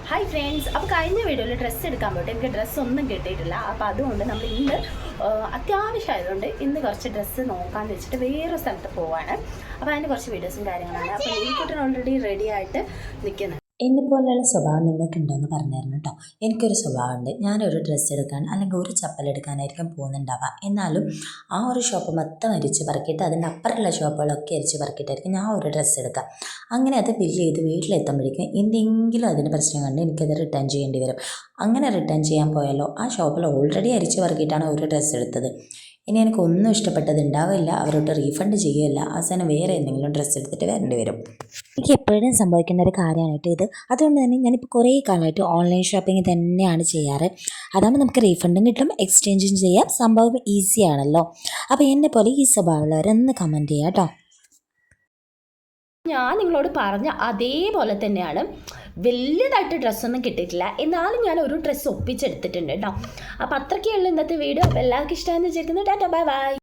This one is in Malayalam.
ഹായ് ഫ്രണ്ട്സ്, അപ്പോൾ കഴിഞ്ഞ വീഡിയോയിൽ ഡ്രസ്സ് എടുക്കാൻ പോയിട്ട് എനിക്ക് ഡ്രസ്സൊന്നും കിട്ടിയിട്ടില്ല. അപ്പോൾ അതുകൊണ്ട് നമ്മൾ ഇന്ന് അത്യാവശ്യമായതുകൊണ്ട് ഇന്ന് കുറച്ച് ഡ്രസ്സ് നോക്കാമെന്ന് വെച്ചിട്ട് വേറൊരു സ്ഥലത്ത് പോവാണ്. അപ്പോൾ അതിൻ്റെ കുറച്ച് വീഡിയോസും കാര്യങ്ങളാണ്. അപ്പോൾ ഈ കുട്ടൻ ഓൾറെഡി റെഡി ആയിട്ട് നിൽക്കുന്നത്. എന്നെപ്പോലെയുള്ള സ്വഭാവം നിങ്ങൾക്കുണ്ടോയെന്ന് പറഞ്ഞായിരുന്നു കേട്ടോ. എനിക്കൊരു സ്വഭാവമുണ്ട്. ഞാനൊരു ഡ്രസ്സ് എടുക്കാൻ അല്ലെങ്കിൽ ഒരു ചപ്പൽ എടുക്കാനായിരിക്കും പോകുന്നുണ്ടാവുക. എന്നാലും ആ ഒരു ഷോപ്പ് മൊത്തം അരിച്ച് പറക്കിയിട്ട് അതിൻ്റെ അപ്പുറമുള്ള ഷോപ്പുകളൊക്കെ അരിച്ച് പറക്കിയിട്ടായിരിക്കും ഞാൻ ഒരു ഡ്രസ്സ് എടുക്കുക. അങ്ങനെ അത് ബില്ല് ചെയ്ത് വീട്ടിലെത്തുമ്പോഴേക്കും എന്തെങ്കിലും അതിന് പ്രശ്നം കണ്ട് എനിക്കത് റിട്ടേൺ ചെയ്യേണ്ടി വരും. അങ്ങനെ റിട്ടേൺ ചെയ്യാൻ പോയാലോ ആ ഷോപ്പിൽ ഓൾറെഡി അരിച്ച് പറക്കിയിട്ടാണ് ഒരു ഡ്രസ്സ് എടുത്തത്. ഇനി എനിക്കൊന്നും ഇഷ്ടപ്പെട്ടത് ഉണ്ടാവില്ല, അവരോട് റീഫണ്ട് ചെയ്യുകയില്ല, അവസാനം വേറെ എന്തെങ്കിലും ഡ്രസ്സ് എടുത്തിട്ട് വരേണ്ടി വരും. എനിക്ക് എപ്പോഴും സംഭവിക്കുന്ന ഒരു കാര്യമായിട്ട് ഇത്. അതുകൊണ്ട് തന്നെ ഞാനിപ്പോൾ കുറേ കാലമായിട്ട് ഓൺലൈൻ ഷോപ്പിംഗ് തന്നെയാണ് ചെയ്യാറ്. അതാകുമ്പോൾ നമുക്ക് റീഫണ്ടും കിട്ടും, എക്സ്ചേഞ്ചും ചെയ്യാം, സംഭവം ഈസിയാണല്ലോ. അപ്പോൾ എന്നെ പോലെ ഈ സ്വഭാവമുള്ളവരൊന്ന് കമൻറ്റ് ചെയ്യാം കേട്ടോ. ഞാൻ നിങ്ങളോട് പറഞ്ഞ അതേപോലെ തന്നെയാണ്. വലിയതായിട്ട് ഡ്രസ്സൊന്നും കിട്ടിയിട്ടില്ല, എന്നാലും ഞാൻ ഒരു ഡ്രസ്സ് ഒപ്പിച്ചെടുത്തിട്ടുണ്ട് കേട്ടോ. അപ്പോൾ അത്രയ്ക്കുള്ള ഇന്നത്തെ വീഡിയോ. അപ്പോൾ എല്ലാവർക്കും ഇഷ്ടമാണെന്ന് വിചാരിക്കുന്നു. Tata, bye bye.